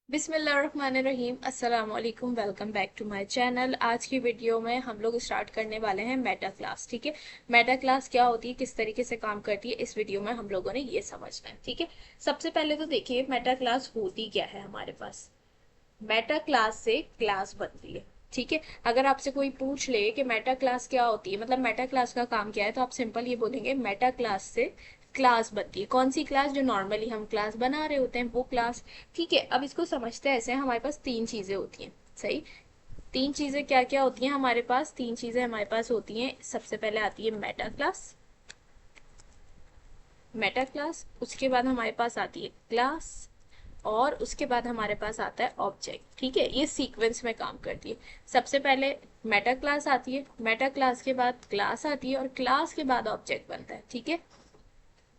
बिस्मिल्लाहिर्रहमानिर्रहीम। अस्सलाम वालेकुम। Welcome back to my channel. आज की वीडियो में हम लोग स्टार्ट करने वाले हैं मेटा क्लास। ठीक है, मेटा क्लास क्या होती है, किस तरीके से काम करती है, इस वीडियो में हम लोगों ने ये समझना है। ठीक है, सबसे पहले तो देखिए मेटा क्लास होती क्या है। हमारे पास मेटा क्लास से क्लास बनती है। ठीक है, अगर आपसे कोई पूछ ले कि मेटा क्लास क्या होती है, मतलब मेटा क्लास का काम क्या है, तो आप सिंपल ये बोलेंगे मेटा क्लास से क्लास बनती है। कौन सी क्लास? जो नॉर्मली हम क्लास बना रहे होते हैं वो क्लास। ठीक है, अब इसको समझते हैं ऐसे। हमारे पास तीन चीजें होती हैं। सही, तीन चीजें क्या क्या होती हैं हमारे पास? तीन चीजें हमारे पास होती हैं। सबसे पहले आती है मेटा क्लास। मेटा क्लास, उसके बाद हमारे पास आती है क्लास, और उसके बाद हमारे पास आता है ऑब्जेक्ट। ठीक है, ये सीक्वेंस में काम करती है। सबसे पहले मेटा क्लास आती है, मेटा क्लास के बाद क्लास आती है, और क्लास के बाद ऑब्जेक्ट बनता है। ठीक है,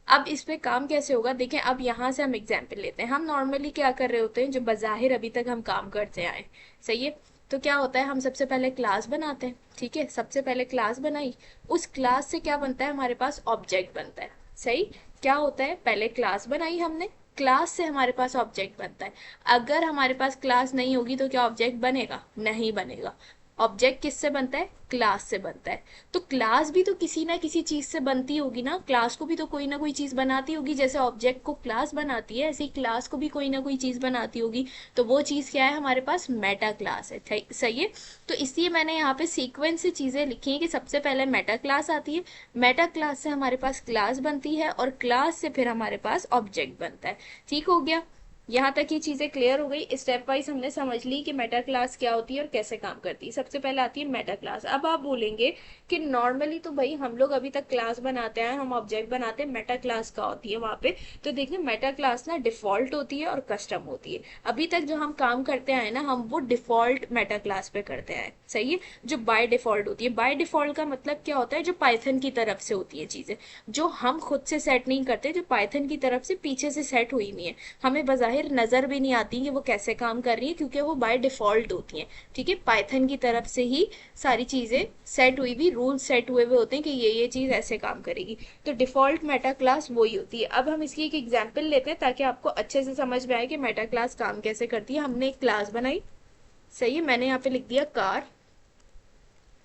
अब इस पे काम कैसे होगा देखें। अब यहाँ से हम एग्जाम्पल लेते हैं। हम नॉर्मली क्या कर रहे होते हैं, जो बाहिर अभी तक हम काम करते आए। सही है, तो क्या होता है, हम सबसे पहले क्लास बनाते हैं। ठीक है, सबसे पहले क्लास बनाई, उस क्लास से क्या बनता है, हमारे पास ऑब्जेक्ट बनता है। सही, क्या होता है, पहले क्लास बनाई हमने, क्लास से हमारे पास ऑब्जेक्ट बनता है। अगर हमारे पास क्लास नहीं होगी तो क्या ऑब्जेक्ट बनेगा? नहीं बनेगा। ऑब्जेक्ट किससे बनता है? क्लास से बनता है। तो क्लास भी तो किसी ना किसी चीज से बनती होगी ना, क्लास को भी तो कोई ना कोई चीज बनाती होगी। जैसे ऑब्जेक्ट को क्लास बनाती है, ऐसे ही क्लास को भी कोई ना कोई चीज बनाती होगी। तो वो चीज क्या है? हमारे पास मेटा क्लास है। सही है, तो इसलिए मैंने यहाँ पे सीक्वेंस से चीजें लिखी हैं कि सबसे पहले मेटा क्लास आती है, मेटा क्लास से हमारे पास क्लास बनती है, और क्लास से फिर हमारे पास ऑब्जेक्ट बनता है। ठीक हो गया, यहाँ तक ये चीजें क्लियर हो गई। स्टेप वाइज हमने समझ ली कि मेटा क्लास क्या होती है और कैसे काम करती है। सबसे पहले आती है मेटा क्लास। अब आप बोलेंगे कि नॉर्मली तो भाई हम लोग अभी तक क्लास बनाते हैं, हम ऑब्जेक्ट बनाते हैं, मेटा क्लास का होती है वहां पे। तो देखिए मेटा क्लास ना डिफॉल्ट होती है और कस्टम होती है। अभी तक जो हम काम करते आए ना, हम वो डिफॉल्ट मेटा क्लास पे करते आए। सही है, जो बाय डिफॉल्ट होती है। बाय डिफॉल्ट का मतलब क्या होता है? जो पाइथन की तरफ से होती है चीजें, जो हम खुद से सेट नहीं करते, जो पाइथन की तरफ से पीछे से सेट हुई हुई है। हमें बाहिर नजर भी नहीं आती कि वो कैसे काम कर रही है, क्योंकि वो बाय डिफॉल्ट होती हैं। ठीक है, पाइथन की तरफ से ही सारी चीजें सेट हुई हुई, रूल सेट हुए हुए होते हैं कि ये चीज ऐसे काम करेगी। तो डिफॉल्ट मेटा क्लास वही होती है। अब हम इसकी एक एग्जाम्पल लेते हैं ताकि आपको अच्छे से समझ में आए कि मेटा क्लास काम कैसे करती है। हमने एक क्लास बनाई। सही है, मैंने यहाँ पे लिख दिया कार,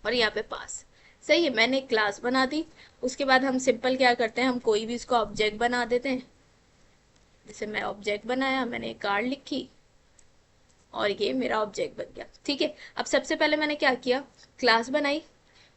और यहाँ पे पास। सही है, मैंने एक क्लास बना दी। उसके बाद हम सिंपल क्या करते हैं, हम कोई भी इसको ऑब्जेक्ट बना देते हैं। जैसे मैं ऑब्जेक्ट बनाया, मैंने एक कार लिखी, और ये मेरा ऑब्जेक्ट बन गया। ठीक है, अब सबसे पहले मैंने क्या किया, क्लास बनाई,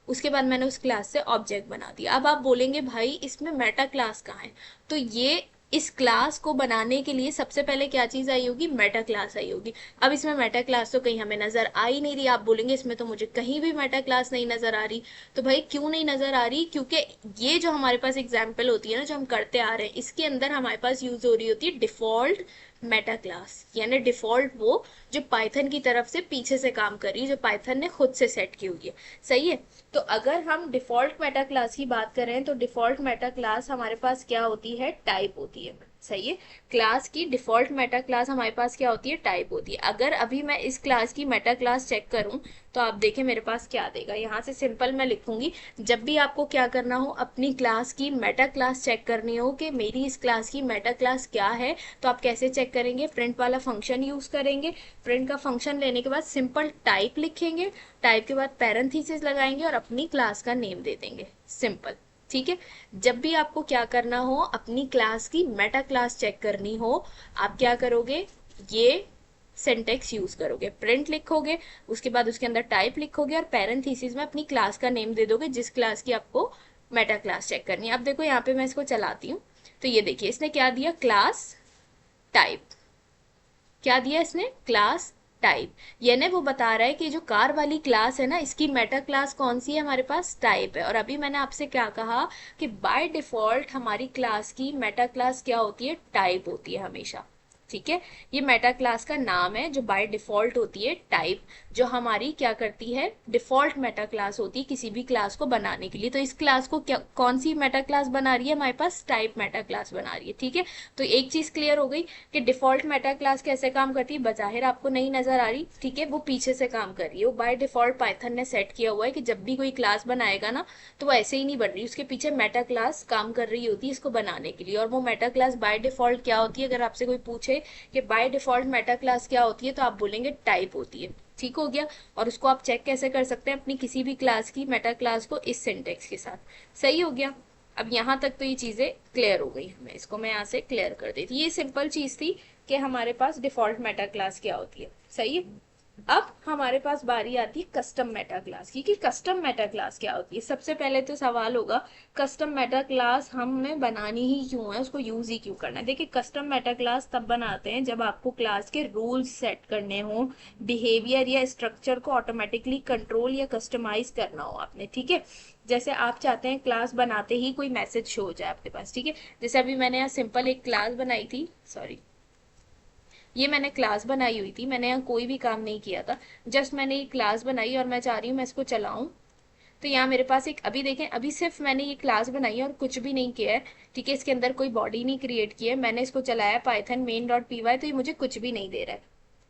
उसके बाद मैंने उस क्लास से ऑब्जेक्ट बना दिया। अब आप बोलेंगे भाई इसमें मेटा क्लास कहाँ है? तो ये, इस क्लास को बनाने के लिए सबसे पहले क्या चीज आई होगी? मेटा क्लास आई होगी। अब इसमें मेटा क्लास तो कहीं हमें नजर आ ही नहीं रही। आप बोलेंगे इसमें तो मुझे कहीं भी मेटा क्लास नहीं नजर आ रही। तो भाई क्यों नहीं नजर आ रही? क्योंकि ये जो हमारे पास एग्जाम्पल होती है ना, जो हम करते आ रहे हैं, इसके अंदर हमारे पास यूज हो रही होती है डिफॉल्ट मेटा क्लास, यानी डिफॉल्ट वो जो पाइथन की तरफ से पीछे से काम कर रही है, जो पाइथन ने खुद से सेट की हुई है। सही है, तो अगर हम डिफॉल्ट मेटा क्लास की बात करें तो डिफॉल्ट मेटा क्लास हमारे पास क्या होती है? टाइप होती है। सही है, क्लास की डिफॉल्ट मेटा क्लास हमारे पास क्या होती है? टाइप होती है। अगर अभी मैं इस क्लास की मेटा क्लास चेक करूं तो आप देखें मेरे पास क्या देगा। यहाँ से सिंपल मैं लिखूंगी, जब भी आपको क्या करना हो, अपनी क्लास की मेटा क्लास चेक करनी हो कि मेरी इस क्लास की मेटा क्लास क्या है, तो आप कैसे चेक करेंगे? प्रिंट वाला फंक्शन यूज करेंगे। प्रिंट का फंक्शन लेने के बाद सिंपल टाइप लिखेंगे, टाइप के बाद पैरेंथेसिस लगाएंगे और अपनी क्लास का नेम दे देंगे। सिंपल। ठीक है, जब भी आपको क्या करना हो, अपनी क्लास की मेटा क्लास चेक करनी हो, आप क्या करोगे? ये सिंटेक्स यूज करोगे, प्रिंट लिखोगे, उसके बाद उसके अंदर टाइप लिखोगे, और पैरेंथेसिस में अपनी क्लास का नेम दे दोगे जिस क्लास की आपको मेटा क्लास चेक करनी है। अब देखो यहाँ पे मैं इसको चलाती हूँ, तो ये देखिए इसने क्या दिया? Class type. क्या दिया इसने? Class type. यानी वो बता रहा है कि जो कार वाली क्लास है ना, इसकी मेटा क्लास कौन सी है? हमारे पास टाइप है। और अभी मैंने आपसे क्या कहा कि बाय डिफॉल्ट हमारी क्लास की मेटा क्लास क्या होती है? टाइप होती है हमेशा। ठीक है, ये मेटा क्लास का नाम है जो बाय डिफॉल्ट होती है टाइप, जो हमारी क्या करती है? डिफॉल्ट मेटा क्लास होती है किसी भी क्लास को बनाने के लिए। तो इस क्लास को क्या, कौन सी मेटा क्लास बना रही है? हमारे पास टाइप मेटा क्लास बना रही है। ठीक है, तो एक चीज क्लियर हो गई कि डिफॉल्ट मेटा क्लास कैसे काम करती है। बाहिर आपको नहीं नजर आ रही, ठीक है, वो पीछे से काम कर रही है। वो बाय डिफॉल्ट पाइथन ने सेट किया हुआ है कि जब भी कोई क्लास बनाएगा ना, तो वो ऐसे ही नहीं बन रही, उसके पीछे मेटा क्लास काम कर रही होती है इसको बनाने के लिए। और वो मेटा क्लास बाय डिफॉल्ट क्या होती है, अगर आपसे कोई पूछे पूछे कि बाय डिफॉल्ट मेटा क्लास क्या होती है, तो आप बोलेंगे टाइप होती है। ठीक हो गया। और उसको आप चेक कैसे कर सकते हैं अपनी किसी भी क्लास की मेटा क्लास को इस सिंटेक्स के साथ। सही हो गया। अब यहाँ तक तो ये चीजें क्लियर हो गई हमें, इसको मैं यहाँ से क्लियर कर देती। ये सिंपल चीज थी कि हमारे पास डिफॉल्ट मेटा क्लास क्या होती है। सही है। अब हमारे पास बारी आती है कस्टम मेटा क्लास की, कि कस्टम मेटा क्लास क्या होती है। सबसे पहले तो सवाल होगा कस्टम मेटा क्लास हमें बनानी ही क्यों है, उसको यूज ही क्यों करना है। देखिए कस्टम मेटा क्लास तब बनाते हैं जब आपको क्लास के रूल्स सेट करने हो, बिहेवियर या स्ट्रक्चर को ऑटोमेटिकली कंट्रोल या कस्टमाइज करना हो आपने। ठीक है। जैसे आप चाहते हैं क्लास बनाते ही कोई मैसेज शो हो जाए आपके पास। ठीक है। जैसे अभी मैंने यहाँ सिंपल एक क्लास बनाई थी, सॉरी ये मैंने क्लास बनाई हुई थी, मैंने यहाँ कोई भी काम नहीं किया था, जस्ट मैंने ये क्लास बनाई और मैं चाह रही हूँ मैं इसको चलाऊं। तो यहाँ मेरे पास एक, अभी देखें अभी सिर्फ मैंने ये क्लास बनाई है और कुछ भी नहीं किया है। ठीक है। इसके अंदर कोई बॉडी नहीं क्रिएट की है, मैंने इसको चलाया Python main dot P Y, तो ये मुझे कुछ भी नहीं दे रहा है।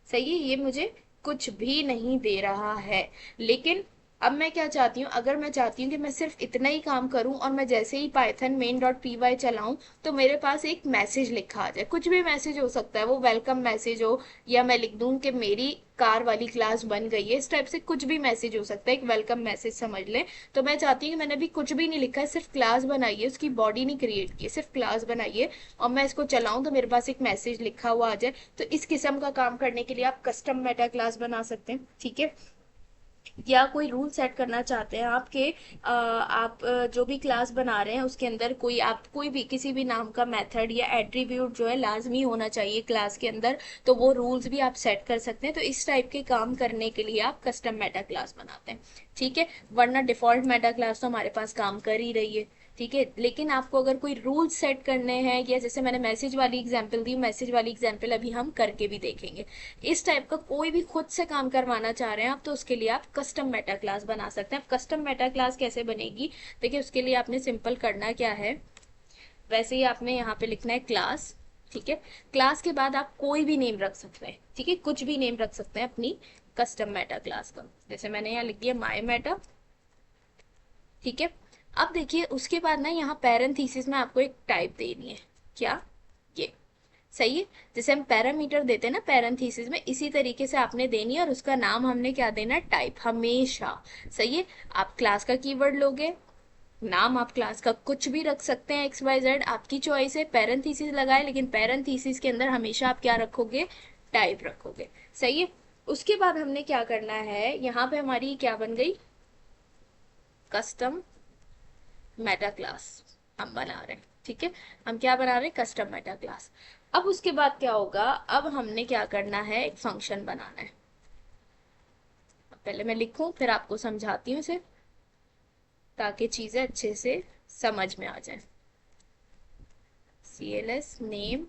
सही है। ये मुझे कुछ भी नहीं दे रहा है। लेकिन अब मैं क्या चाहती हूँ, अगर मैं चाहती हूँ कि मैं सिर्फ इतना ही काम करूँ और मैं जैसे ही python main dot P Y चलाऊँ तो मेरे पास एक मैसेज लिखा आ जाए। कुछ भी मैसेज हो सकता है, वो वेलकम मैसेज हो, या मैं लिख दूँ कि मेरी कार वाली क्लास बन गई है, इस टाइप से कुछ भी मैसेज हो सकता है, एक वेलकम मैसेज समझ लें। तो मैं चाहती हूँ कि मैंने अभी कुछ भी नहीं लिखा है, सिर्फ क्लास बनाई है, उसकी बॉडी नहीं क्रिएट की है, सिर्फ क्लास बनाई है, और मैं इसको चलाऊं तो मेरे पास एक मैसेज लिखा हुआ आ जाए। तो इस किस्म का काम करने के लिए आप कस्टम मेटा क्लास बना सकते हैं। ठीक है। या कोई रूल सेट करना चाहते हैं आपके, आप जो भी क्लास बना रहे हैं उसके अंदर कोई आप कोई भी किसी भी नाम का मेथड या एट्रीब्यूट जो है लाजमी होना चाहिए क्लास के अंदर, तो वो रूल्स भी आप सेट कर सकते हैं। तो इस टाइप के काम करने के लिए आप कस्टम मेटा क्लास बनाते हैं। ठीक है। वरना डिफॉल्ट मेटा क्लास तो हमारे पास काम कर ही रही है। ठीक है। लेकिन आपको अगर कोई रूल सेट करने हैं, या जैसे मैंने मैसेज वाली एग्जांपल दी, मैसेज वाली एग्जांपल अभी हम करके भी देखेंगे, इस टाइप का कोई भी खुद से काम करवाना चाह रहे हैं आप, तो उसके लिए आप कस्टम मेटा क्लास बना सकते हैं। अब कस्टम मेटा क्लास कैसे बनेगी, देखिए उसके लिए आपने सिंपल करना क्या है, वैसे ही आपने यहाँ पे लिखना है क्लास। ठीक है। क्लास के बाद आप कोई भी नेम रख सकते हैं। ठीक है। कुछ भी नेम रख सकते हैं अपनी कस्टम मेटा क्लास का, जैसे मैंने यहाँ लिख दिया माई मेटा। ठीक है। अब देखिए उसके बाद ना यहाँ पैरेंथेसिस में आपको एक टाइप देनी है। क्या? ये सही है। जैसे हम पैरामीटर देते हैं ना पैरेंथेसिस में, इसी तरीके से आपने देनी है, और उसका नाम हमने क्या देना है, टाइप, हमेशा। सही है। आप क्लास का कीवर्ड लोगे, नाम आप क्लास का कुछ भी रख सकते हैं, एक्स वाई जेड आपकी चॉइस है, पैरेंथेसिस लगाए, लेकिन पैरेंथेसिस के अंदर हमेशा आप क्या रखोगे, टाइप रखोगे। सही है। उसके बाद हमने क्या करना है, यहाँ पे हमारी क्या बन गई, कस्टम मेटा क्लास हम बना रहे हैं। ठीक है। हम क्या बना रहे हैं, कस्टम मेटा क्लास। अब उसके बाद क्या होगा, अब हमने क्या करना है, एक फंक्शन बनाना है। पहले मैं लिखूं फिर आपको समझाती हूँ इसे, ताकि चीजें अच्छे से समझ में आ जाए। CLS नेम,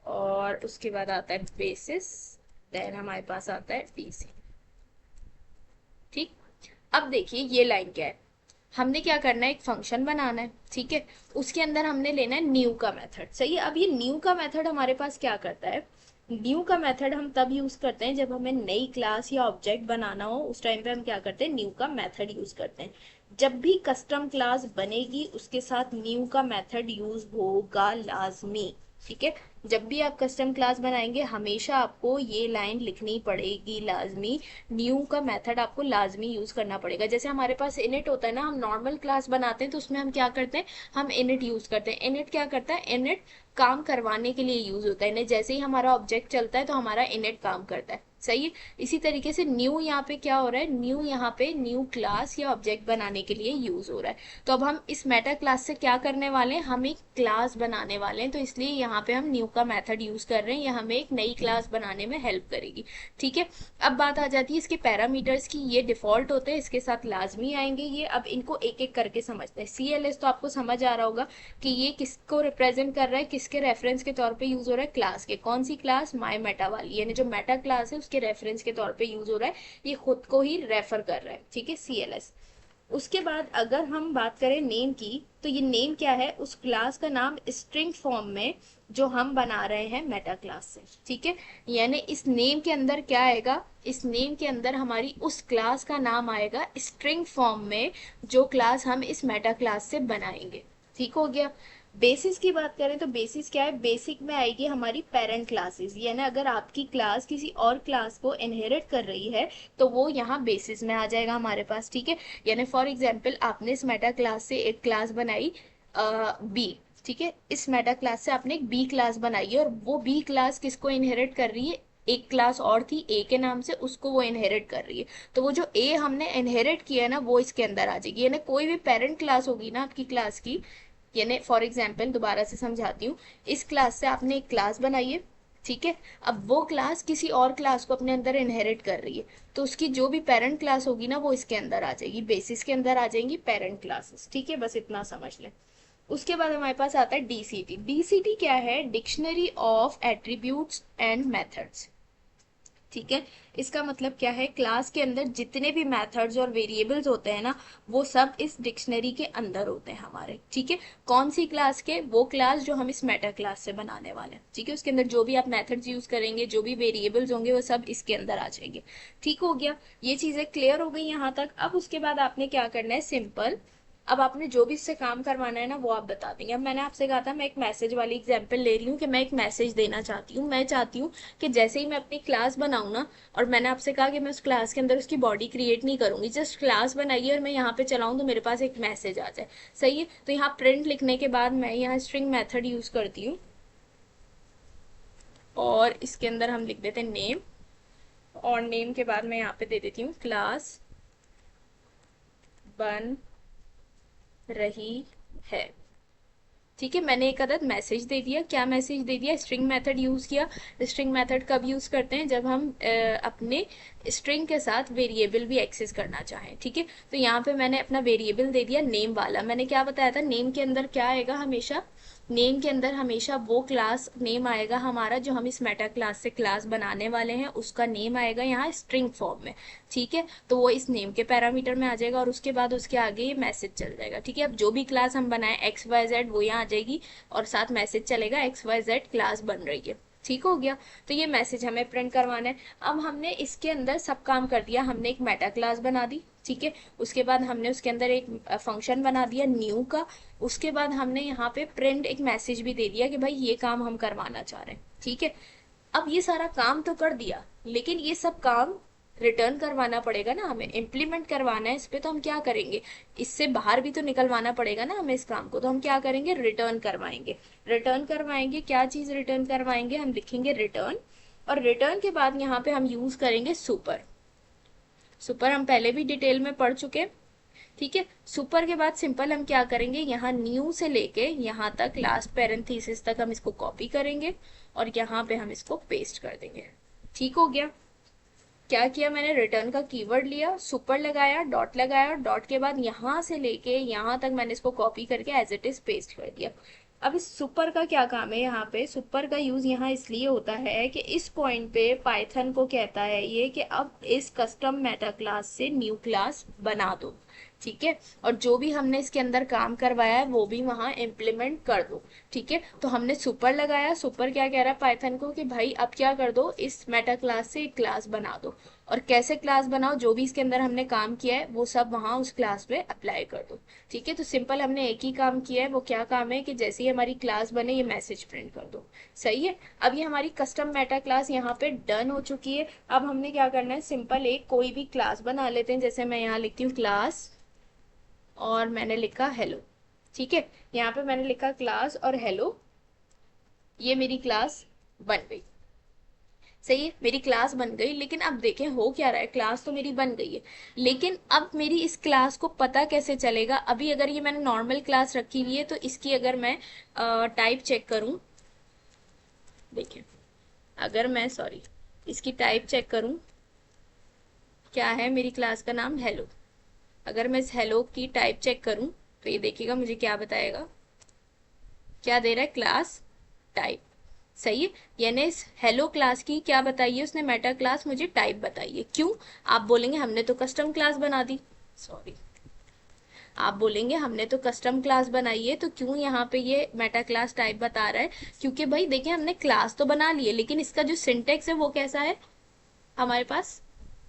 और उसके बाद आता है बेसिस, देन हमारे पास आता है DC। ठीक। अब देखिए ये लाइन क्या है, हमने क्या करना है, एक फंक्शन बनाना है। ठीक है। उसके अंदर हमने लेना है न्यू का मेथड। सही है। अब ये न्यू का मेथड हमारे पास क्या करता है, न्यू का मेथड हम तब यूज करते हैं जब हमें नई क्लास या ऑब्जेक्ट बनाना हो, उस टाइम पे हम क्या करते हैं, न्यू का मेथड यूज करते हैं। जब भी कस्टम क्लास बनेगी उसके साथ न्यू का मेथड यूज होगा लाजमी। ठीक है। जब भी आप कस्टम क्लास बनाएंगे हमेशा आपको ये लाइन लिखनी पड़ेगी लाजमी, न्यू का मेथड आपको लाजमी यूज करना पड़ेगा। जैसे हमारे पास इनिट होता है ना, हम नॉर्मल क्लास बनाते हैं तो उसमें हम क्या करते हैं, हम इनिट यूज करते हैं। इनिट क्या करता है, इनिट काम करवाने के लिए यूज होता है। इनिट जैसे ही हमारा ऑब्जेक्ट चलता है तो हमारा इनिट काम करता है। सही है। इसी तरीके से न्यू यहाँ पे क्या हो रहा है, न्यू यहाँ पे न्यू क्लास या ऑब्जेक्ट बनाने के लिए यूज हो रहा है। तो अब हम इस मेटा क्लास से क्या करने वाले हैं, हम एक क्लास बनाने वाले हैं, तो इसलिए यहाँ पे हम न्यू का मेथड यूज कर रहे हैं, ये हमें एक नई क्लास बनाने में हेल्प करेगी। ठीक है। अब बात आ जाती है इसके पैरामीटर्स की, ये डिफॉल्ट होते हैं, इसके साथ लाजमी आएंगे ये। अब इनको एक एक करके समझते हैं। CLS तो आपको समझ आ रहा होगा कि ये किसको रिप्रेजेंट कर रहा है, किसके रेफरेंस के तौर पे यूज हो रहा है, क्लास के। कौन सी क्लास, माई मेटा वाली, यानी जो मेटा क्लास है उसके रेफरेंस के तौर पे यूज हो रहा है, ये खुद को ही रेफर कर रहा है। ठीक है। CLS। उसके बाद अगर हम बात करें नेम की, तो ये नेम क्या है, उस क्लास का नाम स्ट्रिंग फॉर्म में जो हम बना रहे हैं मेटा क्लास से। ठीक है। यानी इस नेम के अंदर क्या आएगा, इस नेम के अंदर हमारी उस क्लास का नाम आएगा स्ट्रिंग फॉर्म में, जो क्लास हम इस मेटा क्लास से बनाएंगे। ठीक हो गया। बेसिस की बात करें तो बेसिस क्या है, बेसिक में आएगी हमारी पेरेंट क्लासेस, यानी अगर आपकी क्लास किसी और क्लास को इनहेरिट कर रही है तो वो यहाँ बेसिस में आ जाएगा हमारे पास, ठीक है। यानी फॉर एग्जांपल आपने इस मेटा क्लास से एक क्लास बनाई बी, ठीक है, इस मेटा क्लास से आपने एक बी क्लास बनाई है और वो बी क्लास किसको इनहेरिट कर रही है, एक क्लास और थी ए के नाम से, उसको वो इनहेरिट कर रही है। तो वो जो ए हमने इनहेरिट किया है ना वो इसके अंदर आ जाएगी, यानी कोई भी पेरेंट क्लास होगी ना आपकी क्लास की, यानी फॉर एग्जाम्पल दोबारा से समझाती हूँ, इस क्लास से आपने एक क्लास बनाई है, ठीक है, अब वो क्लास किसी और क्लास को अपने अंदर इनहेरिट कर रही है, तो उसकी जो भी पेरेंट क्लास होगी ना वो इसके अंदर आ जाएगी, बेसिस के अंदर आ जाएंगी पेरेंट क्लासेस, ठीक है, बस इतना समझ लें। उसके बाद हमारे पास आता है डीसीटी। डीसीटी क्या है, dictionary of attributes and methods, ठीक है। इसका मतलब क्या है, क्लास के अंदर जितने भी मेथड्स और वेरिएबल्स होते हैं ना वो सब इस डिक्शनरी के अंदर होते हैं हमारे, ठीक है। कौन सी क्लास के, वो क्लास जो हम इस मेटा क्लास से बनाने वाले हैं, ठीक है, उसके अंदर जो भी आप मेथड्स यूज करेंगे, जो भी वेरिएबल्स होंगे वो सब इसके अंदर आ जाएंगे, ठीक हो गया। ये चीजें क्लियर हो गई यहाँ तक। अब उसके बाद आपने क्या करना है, सिंपल, अब आपने जो भी इससे काम करवाना है ना वो आप बता देंगे। अब मैंने आपसे कहा था मैं एक मैसेज वाली एग्जांपल ले रही हूँ कि मैं एक मैसेज देना चाहती हूँ, मैं चाहती हूँ कि जैसे ही मैं अपनी क्लास बनाऊँ ना, और मैंने आपसे कहा कि मैं उस क्लास के अंदर उसकी बॉडी क्रिएट नहीं करूंगी, जस्ट क्लास बनाइए और मैं यहाँ पे चलाऊँ तो मेरे पास एक मैसेज आ जाए, सही है। तो यहाँ प्रिंट लिखने के बाद मैं यहाँ स्ट्रिंग मेथड यूज करती हूँ और इसके अंदर हम लिख देते हैं नेम, और नेम के बाद मैं यहाँ पे दे देती हूँ क्लास बन रही है, ठीक है। मैंने एक अदद मैसेज दे दिया, क्या मैसेज दे दिया, स्ट्रिंग मेथड यूज किया। स्ट्रिंग मेथड कब यूज करते हैं, जब हम अपने स्ट्रिंग के साथ वेरिएबल भी एक्सेस करना चाहें, ठीक है। तो यहाँ पे मैंने अपना वेरिएबल दे दिया नेम वाला। मैंने क्या बताया था, नेम के अंदर क्या आएगा हमेशा, नेम के अंदर हमेशा वो क्लास नेम आएगा हमारा जो हम इस मेटा क्लास से क्लास बनाने वाले हैं, उसका नेम आएगा यहाँ स्ट्रिंग फॉर्म में, ठीक है। तो वो इस नेम के पैरामीटर में आ जाएगा और उसके बाद उसके आगे ये मैसेज चल जाएगा, ठीक है। अब जो भी क्लास हम बनाए एक्स वाई जेड वो यहाँ आ जाएगी और साथ मैसेज चलेगा एक्स वाई जेड क्लास बन रही है, ठीक हो गया। तो ये मैसेज हमें प्रिंट करवाना है। अब हमने इसके अंदर सब काम कर दिया, हमने एक मेटा क्लास बना दी, ठीक है। उसके बाद हमने उसके अंदर एक फंक्शन बना दिया न्यू का। उसके बाद हमने यहाँ पे प्रिंट एक मैसेज भी दे दिया कि भाई ये काम हम करवाना चाह रहे हैं, ठीक है। अब ये सारा काम तो कर दिया, लेकिन ये सब काम रिटर्न करवाना पड़ेगा ना, हमें इम्प्लीमेंट करवाना है इस पे, तो हम क्या करेंगे, इससे बाहर भी तो निकलवाना पड़ेगा ना हमें इस काम को, तो हम क्या करेंगे, रिटर्न करवाएंगे। रिटर्न करवाएंगे, क्या चीज रिटर्न करवाएंगे, हम लिखेंगे रिटर्न, और रिटर्न के बाद यहाँ पे हम यूज करेंगे सुपर। सुपर हम पहले भी डिटेल में पढ़ चुके, ठीक है। सुपर के बाद सिंपल हम क्या करेंगे, यहाँ न्यू से लेके यहाँ तक लास्ट पैरेंथेसिस तक हम इसको कॉपी करेंगे और यहाँ पे हम इसको पेस्ट कर देंगे, ठीक हो गया। क्या किया मैंने, रिटर्न का कीवर्ड लिया, सुपर लगाया, डॉट लगाया, डॉट के बाद यहाँ से लेके यहाँ तक मैंने इसको कॉपी करके एज इट इज पेस्ट कर दिया। अब इस सुपर का क्या काम है, यहाँ पे सुपर का यूज यहाँ इसलिए होता है कि इस पॉइंट पे पाइथन को कहता है ये कि अब इस कस्टम मेटा क्लास से न्यू क्लास बना दो, ठीक है, और जो भी हमने इसके अंदर काम करवाया है वो भी वहां इम्प्लीमेंट कर दो, ठीक है। तो हमने सुपर लगाया, सुपर क्या कह रहा है पाइथन को कि भाई अब क्या कर दो, इस मेटा क्लास से एक क्लास बना दो, और कैसे क्लास बनाओ, जो भी इसके अंदर हमने काम किया है वो सब वहां उस क्लास पे अप्लाई कर दो, ठीक है। तो सिंपल हमने एक ही काम किया है, वो क्या काम है कि जैसे ही हमारी क्लास बने ये मैसेज प्रिंट कर दो, सही है। अब ये हमारी कस्टम मेटा क्लास यहाँ पे डन हो चुकी है। अब हमने क्या करना है, सिंपल एक कोई भी क्लास बना लेते हैं, जैसे मैं यहाँ लिखती हूँ क्लास और मैंने लिखा हेलो, ठीक है। यहाँ पे मैंने लिखा क्लास और हेलो, ये मेरी क्लास बन गई, सही है, मेरी क्लास बन गई। लेकिन अब देखें हो क्या रहा है, क्लास तो मेरी बन गई है, लेकिन अब मेरी इस क्लास को पता कैसे चलेगा, अभी अगर ये मैंने नॉर्मल क्लास रखी हुई है तो इसकी अगर मैं टाइप चेक करूं, देखें, अगर मैं सॉरी इसकी टाइप चेक करूं, क्या है, मेरी क्लास का नाम हेलो, अगर मैं इस हेलो की टाइप चेक करूं तो ये देखिएगा मुझे क्या बताएगा, क्या दे रहा है, क्लास टाइप, सही है। यानी इस हेलो क्लास की क्या बताइए उसने, मेटा क्लास मुझे टाइप बताइए, क्यों, आप बोलेंगे हमने तो कस्टम क्लास बना दी, सॉरी, आप बोलेंगे हमने तो कस्टम क्लास बनाई है तो क्यों यहाँ पे ये मेटा क्लास टाइप बता रहा है, क्योंकि भाई देखिए हमने क्लास तो बना ली है लेकिन इसका जो सिंटेक्स है वो कैसा है हमारे पास,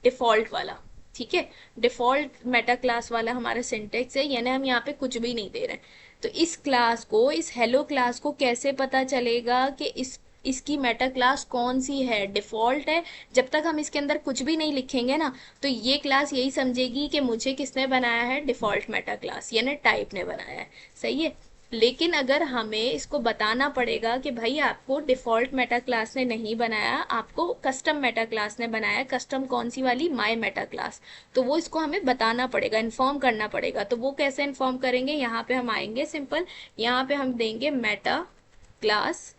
डिफॉल्ट वाला, ठीक है, डिफॉल्ट मेटा क्लास वाला हमारा सिंटेक्स है, यानी हम यहाँ पे कुछ भी नहीं दे रहे हैं। तो इस क्लास को, इस हेलो क्लास को कैसे पता चलेगा कि इसकी मेटा क्लास कौन सी है, डिफॉल्ट है। जब तक हम इसके अंदर कुछ भी नहीं लिखेंगे ना, तो ये क्लास यही समझेगी कि मुझे किसने बनाया है, डिफॉल्ट मेटा क्लास, यानी टाइप ने बनाया है। सही है। लेकिन अगर हमें इसको बताना पड़ेगा कि भाई आपको डिफॉल्ट मेटा क्लास ने नहीं बनाया, आपको कस्टम मेटा क्लास ने बनाया, कस्टम कौन सी वाली, माय मेटा क्लास, तो वो इसको हमें बताना पड़ेगा, इन्फॉर्म करना पड़ेगा। तो वो कैसे इन्फॉर्म करेंगे, यहाँ पे हम आएंगे सिंपल, यहाँ पे हम देंगे मेटा क्लास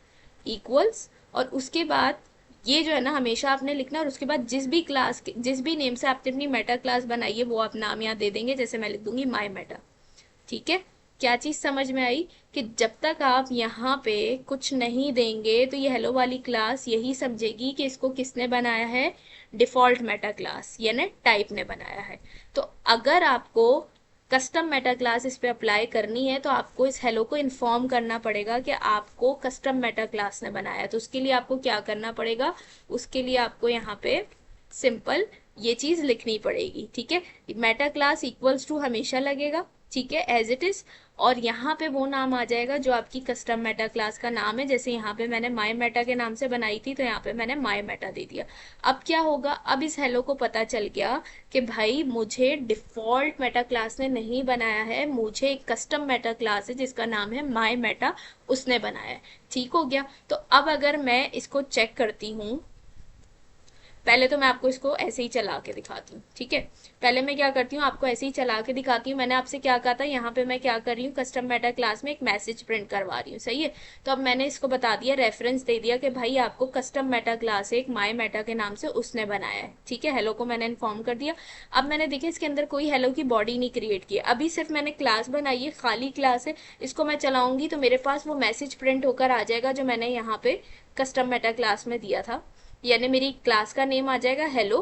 इक्वल्स, और उसके बाद ये जो है ना हमेशा आपने लिखना, और उसके बाद जिस भी क्लास के, जिस भी नेम से आपने अपनी मेटा क्लास बनाई है वो आप नाम यहाँ दे देंगे। जैसे मैं लिख दूंगी माय मेटा। ठीक है। क्या चीज समझ में आई, कि जब तक आप यहाँ पे कुछ नहीं देंगे तो ये हेलो वाली क्लास यही समझेगी कि इसको किसने बनाया है, डिफॉल्ट मेटा क्लास यानी टाइप ने बनाया है। तो अगर आपको कस्टम मेटा क्लास इस पे अप्लाई करनी है तो आपको इस हेलो को इन्फॉर्म करना पड़ेगा कि आपको कस्टम मेटा क्लास ने बनाया है। तो उसके लिए आपको क्या करना पड़ेगा, उसके लिए आपको यहाँ पे सिंपल ये चीज लिखनी पड़ेगी। ठीक है। मेटा क्लास इक्वल्स टू हमेशा लगेगा, ठीक है, एज इट इज, और यहाँ पे वो नाम आ जाएगा जो आपकी कस्टम मेटा क्लास का नाम है। जैसे यहाँ पे मैंने माय मेटा के नाम से बनाई थी तो यहाँ पे मैंने माय मेटा दे दिया। अब क्या होगा, अब इस हेलो को पता चल गया कि भाई मुझे डिफॉल्ट मेटा क्लास ने नहीं बनाया है, मुझे एक कस्टम मेटा क्लास है जिसका नाम है माय मेटा, उसने बनाया है। ठीक हो गया। तो अब अगर मैं इसको चेक करती हूँ, पहले तो मैं आपको इसको ऐसे ही चला के दिखाती हूँ। ठीक है। पहले मैं क्या करती हूँ, आपको ऐसे ही चला के दिखाती हूँ। मैंने आपसे क्या कहा था, यहाँ पे मैं क्या कर रही हूँ, कस्टम मेटा क्लास में एक मैसेज प्रिंट करवा रही हूँ। सही है। तो अब मैंने इसको बता दिया, रेफरेंस दे दिया कि भाई आपको कस्टम मेटा क्लास एक माय मेटा के नाम से उसने बनाया है। ठीक है। हेलो को मैंने इन्फॉर्म कर दिया। अब मैंने देखिए इसके अंदर कोई हेलो की बॉडी नहीं क्रिएट की, अभी सिर्फ मैंने क्लास बनाई है, खाली क्लास है। इसको मैं चलाऊंगी तो मेरे पास वो मैसेज प्रिंट होकर आ जाएगा जो मैंने यहाँ पे कस्टम मेटा क्लास में दिया था, यानी मेरी क्लास का नेम आ जाएगा हेलो,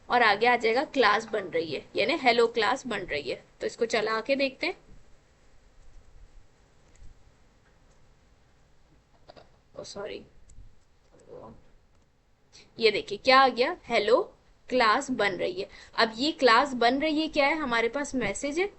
और आगे आ जाएगा क्लास बन रही है, यानी हेलो क्लास बन रही है। तो इसको चला के देखते हैं। सॉरी, ये देखिए क्या आ गया, हेलो क्लास बन रही है। अब ये क्लास बन रही है क्या है, हमारे पास मैसेज है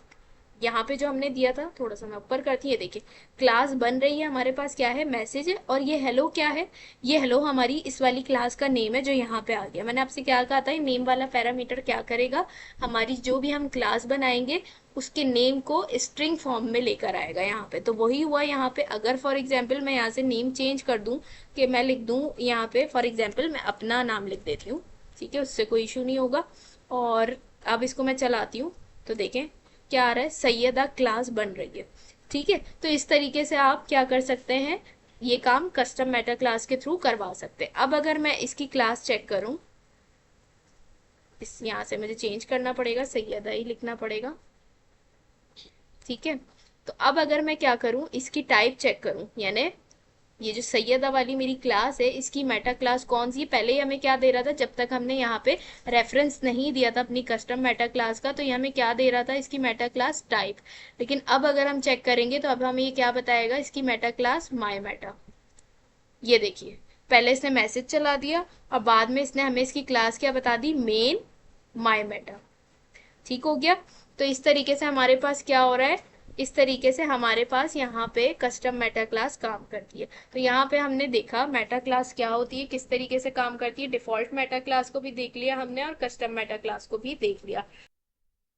यहाँ पे जो हमने दिया था, थोड़ा सा मैं ऊपर करती है, देखिए क्लास बन रही है, हमारे पास क्या है, मैसेज है, और ये हेलो क्या है, ये हेलो हमारी इस वाली क्लास का नेम है जो यहाँ पे आ गया। मैंने आपसे क्या कहा था, नेम वाला पैरामीटर क्या करेगा, हमारी जो भी हम क्लास बनाएंगे उसके नेम को स्ट्रिंग फॉर्म में लेकर आएगा यहाँ पे। तो वही हुआ यहाँ पे। अगर फॉर एग्जाम्पल मैं यहाँ से नेम चेंज कर दूं, कि मैं लिख दूं यहाँ पे फॉर एग्जाम्पल मैं अपना नाम लिख देती हूँ, ठीक है, उससे कोई इशू नहीं होगा। और अब इसको मैं चलाती हूँ तो देखें क्या आ रहा है, सैयदा क्लास बन रही है। ठीक है। तो इस तरीके से आप क्या कर सकते हैं, ये काम कस्टम मेटा क्लास के थ्रू करवा सकते हैं। अब अगर मैं इसकी क्लास चेक करूं, इस यहाँ से मुझे चेंज करना पड़ेगा, सैयदा ही लिखना पड़ेगा। ठीक है। तो अब अगर मैं क्या करूं, इसकी टाइप चेक करूं, यानी ये जो सैयदा वाली मेरी क्लास है इसकी मेटा क्लास कौन सी है। पहले ही हमें क्या दे रहा था, जब तक हमने यहाँ पे रेफरेंस नहीं दिया था अपनी कस्टम मेटा क्लास का, तो ये हमें क्या दे रहा था, इसकी मेटा क्लास टाइप। लेकिन अब अगर हम चेक करेंगे तो अब हमें ये क्या बताएगा, इसकी मेटा क्लास माय मेटा। ये देखिए पहले इसने मैसेज चला दिया और बाद में इसने हमें इसकी क्लास क्या बता दी, मेन माय मेटा। ठीक हो गया। तो इस तरीके से हमारे पास क्या हो रहा है, इस तरीके से हमारे पास यहाँ पे कस्टम मेटा क्लास काम करती है। तो यहाँ पे हमने देखा मेटा क्लास क्या होती है, किस तरीके से काम करती है, डिफॉल्ट मेटा क्लास को भी देख लिया हमने और कस्टम मेटा क्लास को भी देख लिया।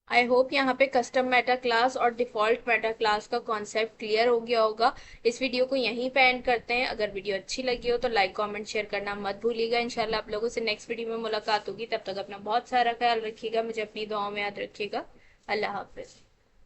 आई होप यहाँ पे कस्टम मेटा क्लास और डिफॉल्ट मेटा क्लास का कॉन्सेप्ट क्लियर हो गया होगा। इस वीडियो को यहीं पे एंड करते हैं। अगर वीडियो अच्छी लगी हो तो लाइक कमेंट शेयर करना मत भूलिएगा। इंशाल्लाह आप लोगों से नेक्स्ट वीडियो में मुलाकात होगी, तब तक अपना बहुत सारा ख्याल रखिएगा, मुझे अपनी दुआओं में याद रखिएगा। अल्लाह हाफिज।